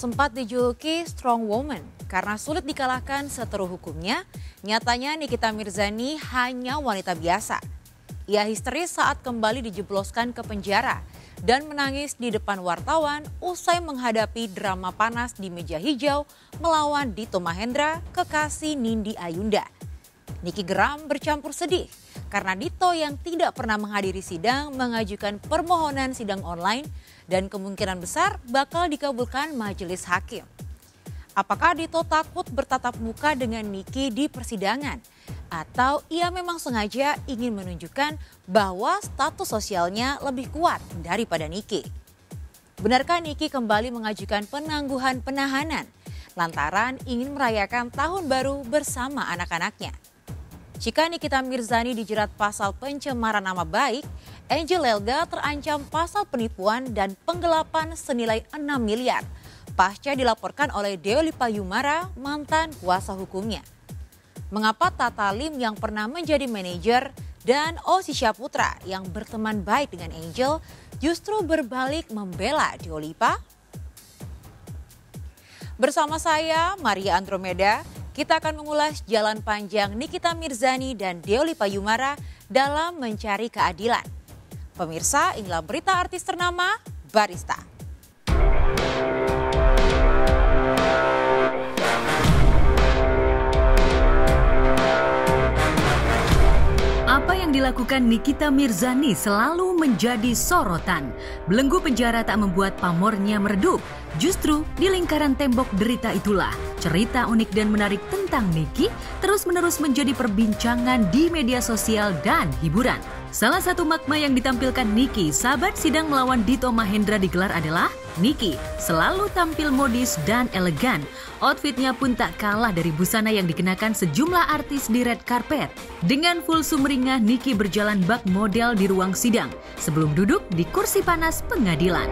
sempat dijuluki strong woman karena sulit dikalahkan seteru hukumnya, nyatanya Nikita Mirzani hanya wanita biasa. Ia histeris saat kembali dijebloskan ke penjara dan menangis di depan wartawan usai menghadapi drama panas di meja hijau melawan Dito Mahendra, kekasih Nindi Ayunda. Niki geram bercampur sedih karena Dito yang tidak pernah menghadiri sidang mengajukan permohonan sidang online dan kemungkinan besar bakal dikabulkan majelis hakim. Apakah Dito takut bertatap muka dengan Niki di persidangan? Atau ia memang sengaja ingin menunjukkan bahwa status sosialnya lebih kuat daripada Niki? Benarkah Niki kembali mengajukan penangguhan penahanan lantaran ingin merayakan tahun baru bersama anak-anaknya? Jika Nikita Mirzani dijerat pasal pencemaran nama baik, Angel Elga terancam pasal penipuan dan penggelapan senilai 6 miliar. Pasca dilaporkan oleh Deoli Payumara, mantan kuasa hukumnya. Mengapa Tata Lim yang pernah menjadi manajer dan Osi Syaputra yang berteman baik dengan Angel justru berbalik membela Deolipa? Bersama saya, Maria Andromeda, kita akan mengulas jalan panjang Nikita Mirzani dan Deoli Payumara dalam mencari keadilan. Pemirsa, inilah berita artis ternama Barista. Apa yang dilakukan Nikita Mirzani selalu menjadi sorotan. Belenggu penjara tak membuat pamornya meredup. Justru di lingkaran tembok derita itulah cerita unik dan menarik tentang Niki terus-menerus menjadi perbincangan di media sosial dan hiburan. Salah satu makna yang ditampilkan Niki saat sidang melawan Dito Mahendra digelar adalah Niki selalu tampil modis dan elegan. Outfitnya pun tak kalah dari busana yang dikenakan sejumlah artis di red carpet. Dengan full sumringah, Niki berjalan bak model di ruang sidang sebelum duduk di kursi panas pengadilan.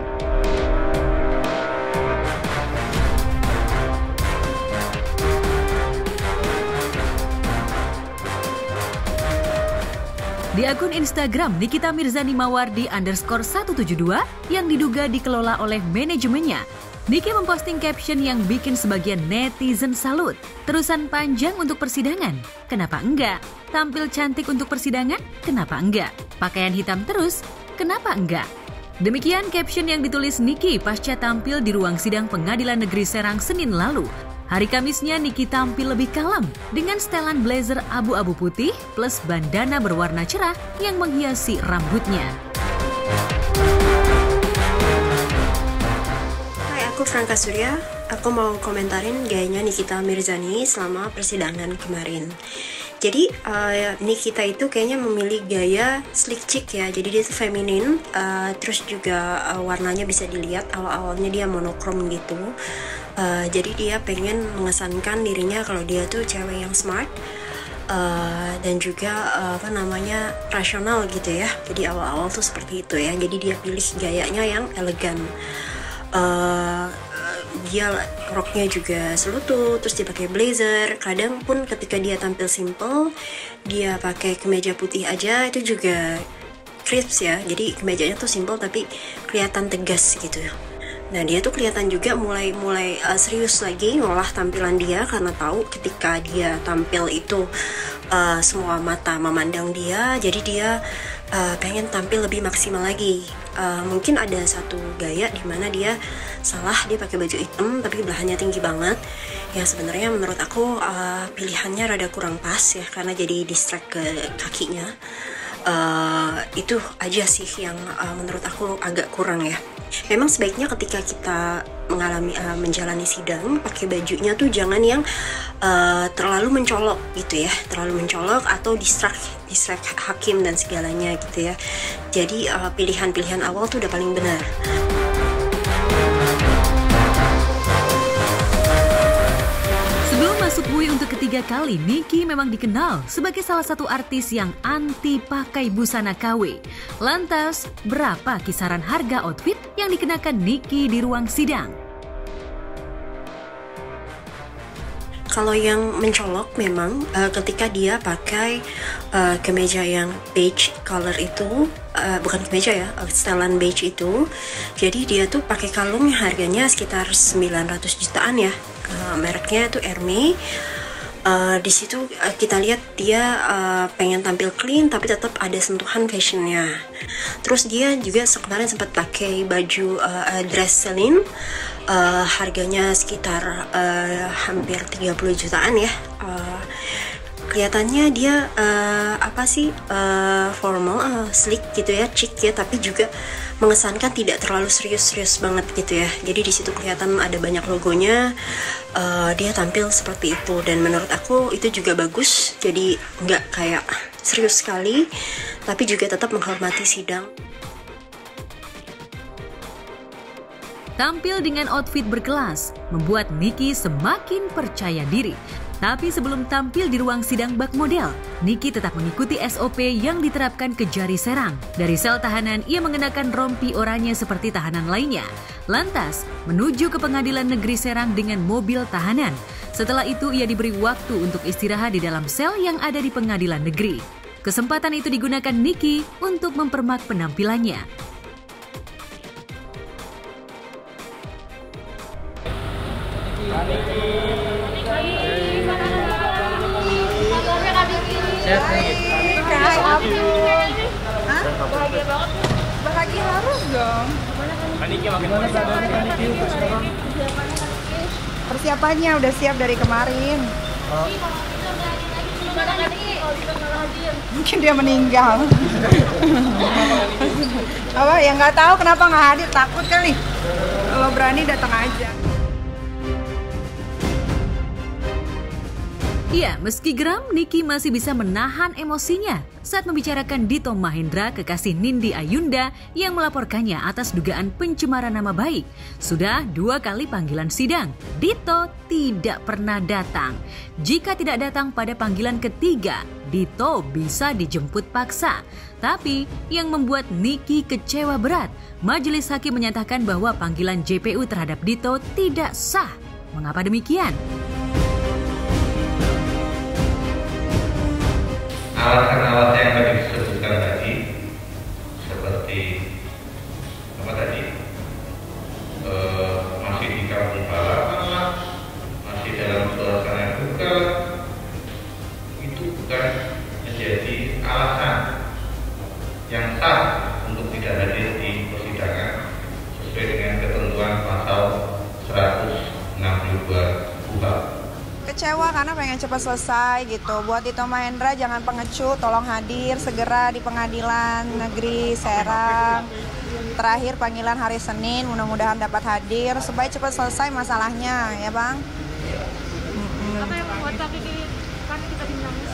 Di akun Instagram Nikita Mirzani Mawardi _172 yang diduga dikelola oleh manajemennya, Niki memposting caption yang bikin sebagian netizen salut. Terusan panjang untuk persidangan? Kenapa enggak? Tampil cantik untuk persidangan? Kenapa enggak? Pakaian hitam terus? Kenapa enggak? Demikian caption yang ditulis Niki pasca tampil di ruang sidang Pengadilan Negeri Serang Senin lalu. Hari Kamisnya Niki tampil lebih kalem dengan setelan blazer abu-abu putih plus bandana berwarna cerah yang menghiasi rambutnya. Hai, aku Franka Surya. Aku mau komentarin gayanya Nikita Mirzani selama persidangan kemarin. Jadi Nikita itu kayaknya memilih gaya slick chick ya. Jadi dia tuh feminin, terus juga warnanya bisa dilihat awal-awalnya dia monokrom gitu. Jadi dia pengen mengesankan dirinya kalau dia tuh cewek yang smart dan juga rasional gitu ya. Jadi awal-awal tuh seperti itu ya. Jadi dia pilih gayanya yang elegan. Dia roknya juga selutut, terus dia pakai blazer. Kadang pun ketika dia tampil simple, dia pakai kemeja putih aja, itu juga crisp ya. Jadi kemejanya tuh simple tapi kelihatan tegas gitu. Nah, dia tuh kelihatan juga mulai serius lagi ngolah tampilan dia karena tahu ketika dia tampil itu semua mata memandang dia, jadi dia pengen tampil lebih maksimal lagi. Mungkin ada satu gaya di mana dia salah, dia pakai baju hitam tapi belahannya tinggi banget. Yang sebenarnya menurut aku pilihannya rada kurang pas ya, karena jadi distract ke kakinya. Itu aja sih yang menurut aku agak kurang ya. Memang sebaiknya ketika kita menjalani sidang, pakai bajunya tuh jangan yang terlalu mencolok gitu ya, terlalu mencolok atau distract hakim dan segalanya gitu ya. Jadi pilihan-pilihan awal tuh udah paling benar. Masuk UI untuk ketiga kali, Niki memang dikenal sebagai salah satu artis yang anti pakai busana KW. Lantas, berapa kisaran harga outfit yang dikenakan Niki di ruang sidang? Kalau yang mencolok memang ketika dia pakai kemeja yang beige color itu, bukan kemeja ya, setelan beige itu. Jadi dia tuh pakai kalung yang harganya sekitar 900 jutaan ya. Mereknya itu Hermes. Di situ kita lihat dia pengen tampil clean tapi tetap ada sentuhan fashionnya. Terus dia juga kemarin sempat pakai baju dress Celine, harganya sekitar hampir 30 jutaan ya. Kelihatannya dia formal, sleek gitu ya, chic ya, tapi juga mengesankan tidak terlalu serius-serius banget gitu ya. Jadi di situ kelihatan ada banyak logonya. Dia tampil seperti itu dan menurut aku itu juga bagus. Jadi nggak kayak serius sekali, tapi juga tetap menghormati sidang. Tampil dengan outfit berkelas membuat Niki semakin percaya diri. Tapi sebelum tampil di ruang sidang bak model, Niki tetap mengikuti SOP yang diterapkan ke Jari Serang. Dari sel tahanan, ia mengenakan rompi oranye seperti tahanan lainnya. Lantas, menuju ke Pengadilan Negeri Serang dengan mobil tahanan. Setelah itu, ia diberi waktu untuk istirahat di dalam sel yang ada di Pengadilan Negeri. Kesempatan itu digunakan Niki untuk mempermak penampilannya. Bahagia harus dong. Persiapannya udah siap dari kemarin. Mungkin dia meninggal. Apa ya, nggak tahu kenapa nggak hadir, takut kali. Kalau berani datang aja. Ya, meski geram, Niki masih bisa menahan emosinya saat membicarakan Dito Mahendra, kekasih Nindi Ayunda yang melaporkannya atas dugaan pencemaran nama baik. Sudah 2 kali panggilan sidang, Dito tidak pernah datang. Jika tidak datang pada panggilan ketiga, Dito bisa dijemput paksa. Tapi yang membuat Niki kecewa berat, Majelis Hakim menyatakan bahwa panggilan JPU terhadap Dito tidak sah. Mengapa demikian? Alasan-alasan yang tadi disebutkan tadi, seperti masih di kampung halaman, masih dalam suasana duka, itu bukan menjadi alasan yang sah untuk tidak hadir di persidangan sesuai dengan ketentuan pasal 162 KUHP. Kecewa karena pengen cepat selesai gitu. Buat Dito Mahendra jangan pengecut, tolong hadir segera di Pengadilan Negeri Serang. Terakhir panggilan hari Senin, mudah-mudahan dapat hadir supaya cepat selesai masalahnya, ya Bang. Apa yang membuat kan kita dinangis?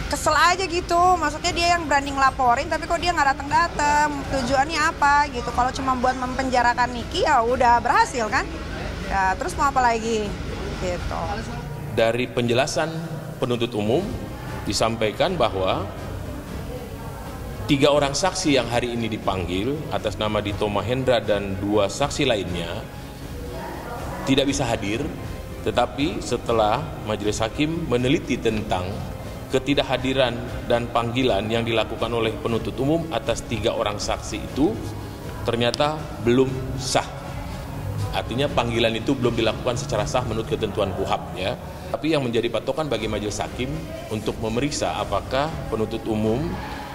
Kesel aja gitu, maksudnya dia yang berani ngelaporin tapi kok dia nggak datang-datang. Tujuannya apa gitu? Kalau cuma buat mempenjarakan Niki ya udah berhasil kan? Ya terus mau apa lagi? Gitu. Dari penjelasan penuntut umum disampaikan bahwa 3 orang saksi yang hari ini dipanggil atas nama Dito Mahendra dan 2 saksi lainnya tidak bisa hadir, tetapi setelah Majelis Hakim meneliti tentang ketidakhadiran dan panggilan yang dilakukan oleh penuntut umum atas 3 orang saksi itu ternyata belum sah. Artinya panggilan itu belum dilakukan secara sah menurut ketentuan KUHP ya. Tapi yang menjadi patokan bagi Majelis Hakim untuk memeriksa apakah penuntut umum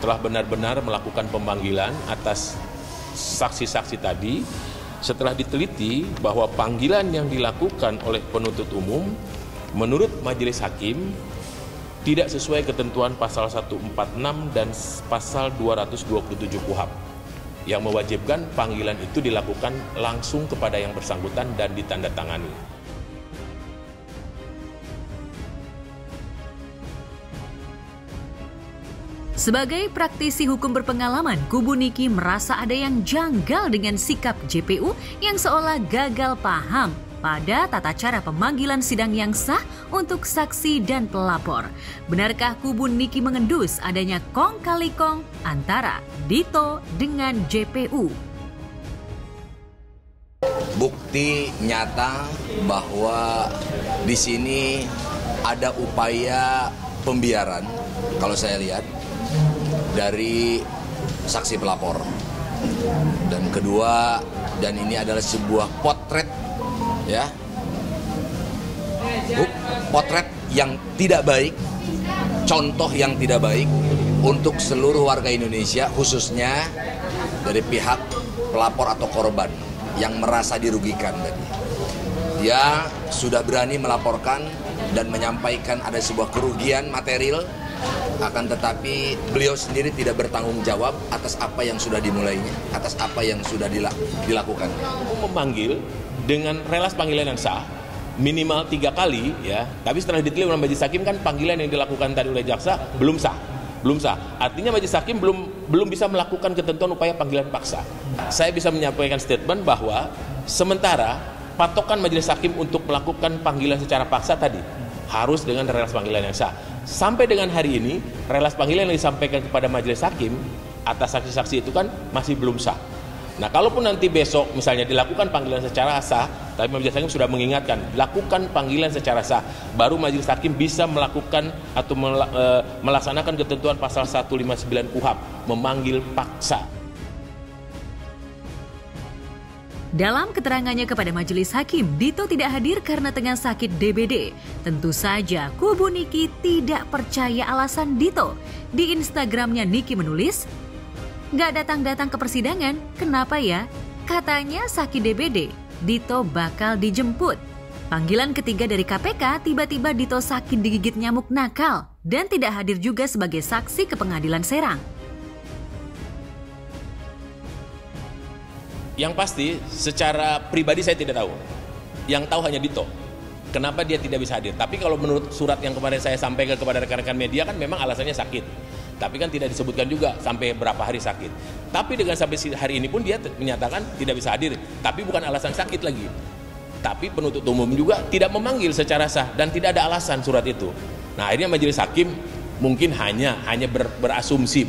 telah benar-benar melakukan pemanggilan atas saksi-saksi tadi, setelah diteliti bahwa panggilan yang dilakukan oleh penuntut umum menurut Majelis Hakim tidak sesuai ketentuan pasal 146 dan pasal 227 KUHP. Yang mewajibkan panggilan itu dilakukan langsung kepada yang bersangkutan dan ditandatangani. Sebagai praktisi hukum berpengalaman, kubu Niki merasa ada yang janggal dengan sikap JPU yang seolah gagal paham pada tata cara pemanggilan sidang yang sah untuk saksi dan pelapor. Benarkah kubu Niki mengendus adanya kong kali kong antara Dito dengan JPU? bukti nyata bahwa di sini ada upaya pembiaran, kalau saya lihat, dari saksi pelapor. Dan kedua, dan ini adalah sebuah potret, ya, potret yang tidak baik, contoh yang tidak baik untuk seluruh warga Indonesia, khususnya dari pihak pelapor atau korban yang merasa dirugikan tadi. Dia sudah berani melaporkan dan menyampaikan ada sebuah kerugian material, akan tetapi beliau sendiri tidak bertanggung jawab atas apa yang sudah dimulainya, atas apa yang sudah dilakukan. Memanggil dengan relas panggilan yang sah minimal 3 kali, ya. Tapi setelah diteliti oleh majelis hakim kan panggilan yang dilakukan tadi oleh jaksa belum sah. Artinya majelis hakim belum bisa melakukan ketentuan upaya panggilan paksa. Saya bisa menyampaikan statement bahwa sementara patokan majelis hakim untuk melakukan panggilan secara paksa tadi harus dengan relas panggilan yang sah. Sampai dengan hari ini, relas panggilan yang disampaikan kepada majelis hakim atas saksi-saksi itu kan masih belum sah. Nah, kalaupun nanti besok misalnya dilakukan panggilan secara sah, tapi majelis hakim sudah mengingatkan, lakukan panggilan secara sah, baru majelis hakim bisa melakukan atau melaksanakan ketentuan pasal 159 KUHP, memanggil paksa. Dalam keterangannya kepada majelis hakim, Dito tidak hadir karena tengah sakit DBD. Tentu saja kubu Niki tidak percaya alasan Dito. Di Instagramnya Niki menulis, "Gak datang-datang ke persidangan, kenapa ya? Katanya sakit DBD, Dito bakal dijemput." Panggilan ketiga dari KPK, tiba-tiba Dito sakit digigit nyamuk nakal dan tidak hadir juga sebagai saksi ke pengadilan Serang. Yang pasti, secara pribadi saya tidak tahu. Yang tahu hanya Dito. Kenapa dia tidak bisa hadir? Tapi kalau menurut surat yang kemarin saya sampaikan kepada rekan-rekan media kan memang alasannya sakit. Tapi kan tidak disebutkan juga sampai berapa hari sakit. Tapi dengan sampai hari ini pun dia menyatakan tidak bisa hadir. Tapi bukan alasan sakit lagi. Tapi penuntut umum juga tidak memanggil secara sah dan tidak ada alasan surat itu. Nah, akhirnya majelis hakim mungkin hanya berasumsi.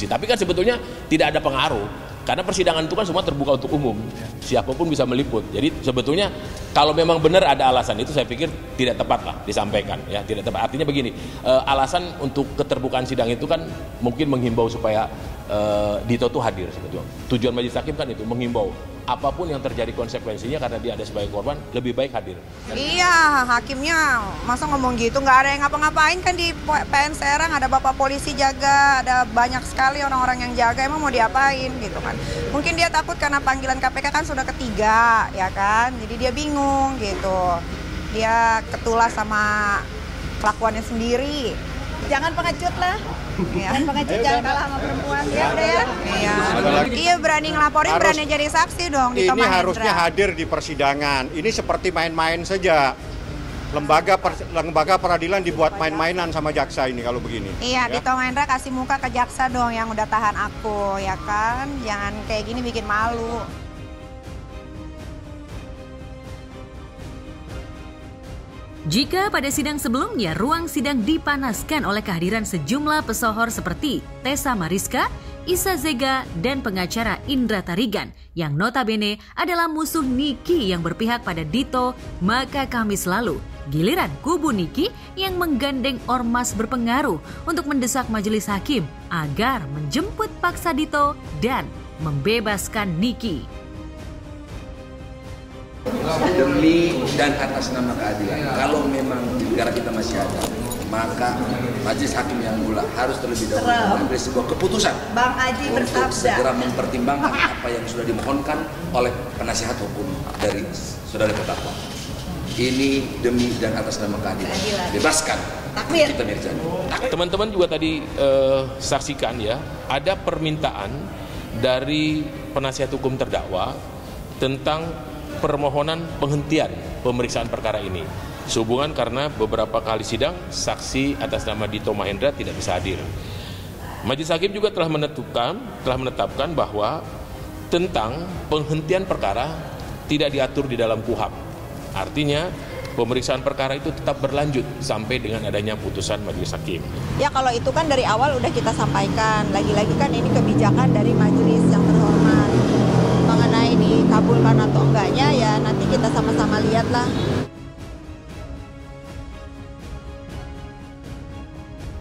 Tapi kan sebetulnya tidak ada pengaruh. Karena persidangan itu kan semua terbuka untuk umum, siapapun bisa meliput. Jadi sebetulnya kalau memang benar ada alasan itu, saya pikir tidak tepat lah disampaikan, ya tidak tepat. Artinya begini, alasan untuk keterbukaan sidang itu kan mungkin menghimbau supaya Dito itu hadir sebetulnya. Tujuan majelis hakim kan itu menghimbau apapun yang terjadi konsekuensinya karena dia ada sebagai korban lebih baik hadir. Iya, hakimnya masa ngomong gitu, nggak ada yang ngapa-ngapain kan di PN Serang, ada bapak polisi jaga, ada banyak sekali orang-orang yang jaga, emang mau diapain gitu kan. Mungkin dia takut karena panggilan KPK kan sudah ketiga, ya kan, jadi dia bingung gitu. Dia ketulah sama kelakuannya sendiri. Jangan pengecut lah. Jangan pengecut, jangan kalah sama perempuan. Ya udah ya. Iya, berani ngelaporin, berani jadi saksi dong. Ini harusnya hadir di persidangan. Ini seperti main-main saja. Lembaga peradilan dibuat main-mainan sama jaksa ini kalau begini. Iya, ya? Dito Mahendra kasih muka ke jaksa dong yang udah tahan aku, ya kan? Jangan kayak gini bikin malu. Jika pada sidang sebelumnya ruang sidang dipanaskan oleh kehadiran sejumlah pesohor seperti Tessa Mariska, Isa Zega, dan pengacara Indra Tarigan yang notabene adalah musuh Niki yang berpihak pada Dito, maka Kamis lalu giliran kubu Niki yang menggandeng ormas berpengaruh untuk mendesak majelis hakim agar menjemput paksa Dito dan membebaskan Niki. Demi dan atas nama keadilan, kalau memang negara kita masih ada, maka majelis hakim yang mulia harus terlebih dahulu mengambil sebuah keputusan untuk segera mempertimbangkan apa yang sudah dimohonkan oleh penasihat hukum dari saudara terdakwa. Ini demi dan atas nama keadilan. Bebaskan Nikita Mirzani. Teman-teman juga tadi saksikan ya, ada permintaan dari penasihat hukum terdakwa tentang permohonan penghentian pemeriksaan perkara ini. Sehubungan karena beberapa kali sidang saksi atas nama Dito Mahendra tidak bisa hadir. Majelis hakim juga telah menetapkan bahwa tentang penghentian perkara tidak diatur di dalam KUHP. Artinya pemeriksaan perkara itu tetap berlanjut sampai dengan adanya putusan majelis hakim. Ya kalau itu kan dari awal udah kita sampaikan. Lagi-lagi kan ini kebijakan dari majelis yang terhormat. Mengenai dikabulkan atau enggaknya ya kita sama-sama lihat lah.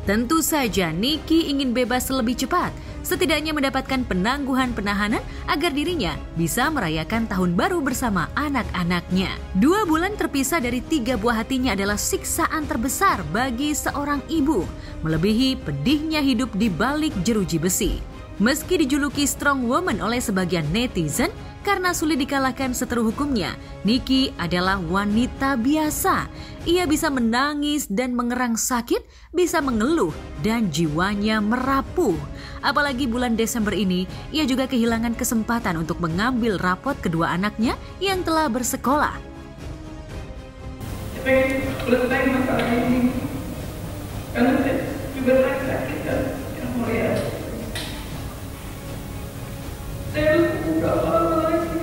Tentu saja Niki ingin bebas lebih cepat, setidaknya mendapatkan penangguhan penahanan agar dirinya bisa merayakan tahun baru bersama anak-anaknya. 2 bulan terpisah dari 3 buah hatinya adalah siksaan terbesar bagi seorang ibu, melebihi pedihnya hidup di balik jeruji besi. Meski dijuluki strong woman oleh sebagian netizen karena sulit dikalahkan seteru hukumnya, Niki adalah wanita biasa. Ia bisa menangis dan mengerang sakit, bisa mengeluh dan jiwanya merapuh. Apalagi bulan Desember ini, ia juga kehilangan kesempatan untuk mengambil rapot kedua anaknya yang telah bersekolah. Pengen selesai masalah ini, karena saya juga sakit kan, yang mulia. Saya udah lama lagi.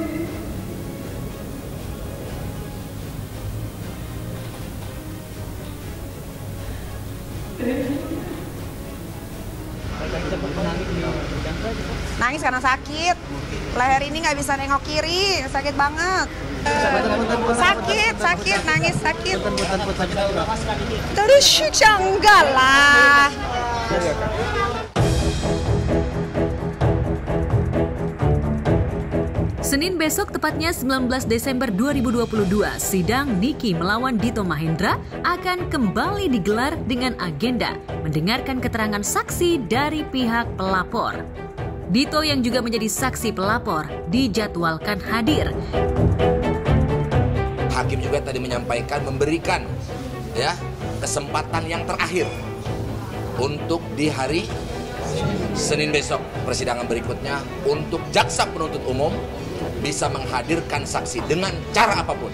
Nangis karena sakit. Leher ini nggak bisa nengok kiri, sakit banget. Sakit, nangis sakit. Terus enggak lah. Senin besok, tepatnya 19 Desember 2022, sidang Niki melawan Dito Mahendra akan kembali digelar dengan agenda mendengarkan keterangan saksi dari pihak pelapor. Dito yang juga menjadi saksi pelapor dijadwalkan hadir. Hakim juga tadi menyampaikan memberikan kesempatan yang terakhir untuk di hari Senin besok persidangan berikutnya untuk jaksa penuntut umum bisa menghadirkan saksi dengan cara apapun,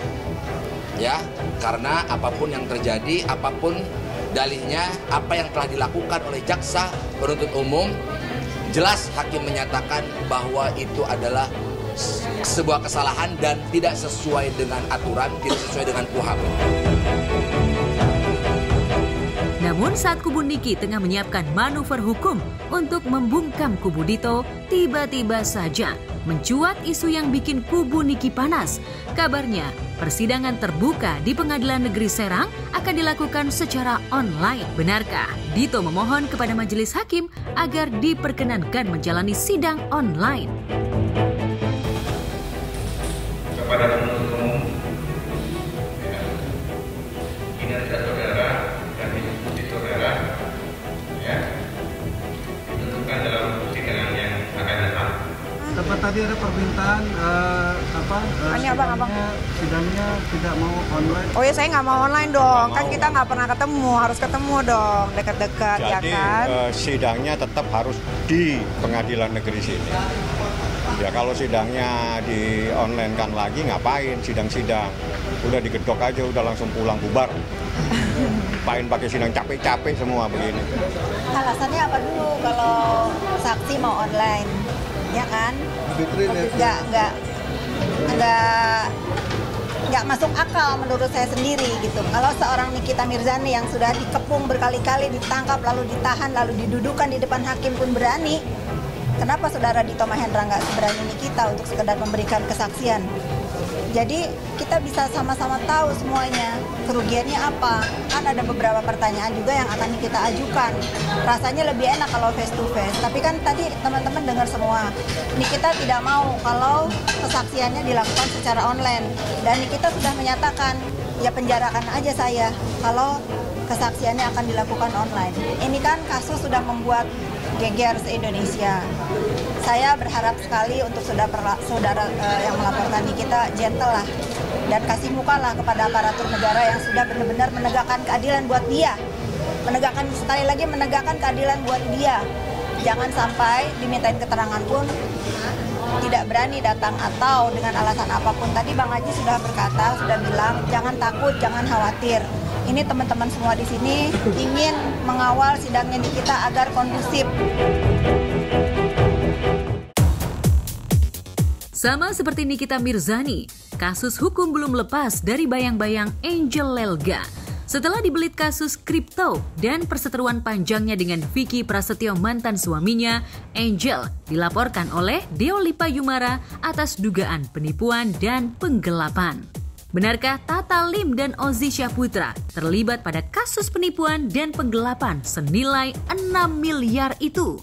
karena apapun yang terjadi, apapun dalihnya, apa yang telah dilakukan oleh jaksa penuntut umum, jelas hakim menyatakan bahwa itu adalah sebuah kesalahan dan tidak sesuai dengan aturan, tidak sesuai dengan KUHAP. Namun saat kubu Niki tengah menyiapkan manuver hukum untuk membungkam kubu Dito, tiba-tiba saja mencuat isu yang bikin kubu Niki panas. Kabarnya, persidangan terbuka di Pengadilan Negeri Serang akan dilakukan secara online. Benarkah? Dito memohon kepada majelis hakim agar diperkenankan menjalani sidang online. Kepada penuntut umum, kinerja saudara dan diskusi saudara ditentukan dalam persidangan yang akan datang. Tempat tadi ada permintaan sidangnya tidak mau online. Oh ya, saya nggak mau online dong. Kan kita nggak pernah ketemu, harus ketemu dong, dekat-dekat ya kan. Jadi sidangnya tetap harus di Pengadilan Negeri sini. Ya kalau sidangnya di online kan lagi ngapain sidang-sidang? Udah digedok aja, udah langsung pulang bubar. Ngapain pakai sidang capek-capek semua begini. Alasannya apa dulu kalau saksi mau online? Ya kan? Nggak masuk akal menurut saya sendiri gitu. Kalau seorang Nikita Mirzani yang sudah dikepung berkali-kali, ditangkap lalu ditahan lalu didudukan di depan hakim pun berani, kenapa saudara Dito Mahendra nggak seberani Nikita untuk sekedar memberikan kesaksian? Jadi kita bisa sama-sama tahu semuanya kerugiannya apa. Kan ada beberapa pertanyaan juga yang akan kita ajukan. Rasanya lebih enak kalau face to face. Tapi kan tadi teman-teman dengar semua. Nikita tidak mau kalau kesaksiannya dilakukan secara online. Dan Nikita sudah menyatakan, ya penjarakan aja saya kalau kesaksiannya akan dilakukan online. Ini kan kasus sudah membuat geger se-Indonesia. Saya berharap sekali untuk saudara yang melaporkan Nikita gentle lah dan kasih muka lah kepada aparatur negara yang sudah benar-benar menegakkan keadilan buat dia. Sekali lagi menegakkan keadilan buat dia. Jangan sampai dimintain keterangan pun tidak berani datang atau dengan alasan apapun. Tadi Bang Haji sudah berkata, sudah bilang jangan takut, jangan khawatir. Ini teman-teman semua di sini ingin mengawal sidangnya Nikita agar kondusif. Sama seperti Nikita Mirzani, kasus hukum belum lepas dari bayang-bayang Angel Lelga. Setelah dibelit kasus kripto dan perseteruan panjangnya dengan Vicky Prasetyo mantan suaminya, Angel dilaporkan oleh Deo Lipa Yumara atas dugaan penipuan dan penggelapan. Benarkah Tata Lim dan Ozi Syahputra terlibat pada kasus penipuan dan penggelapan senilai 6 miliar itu?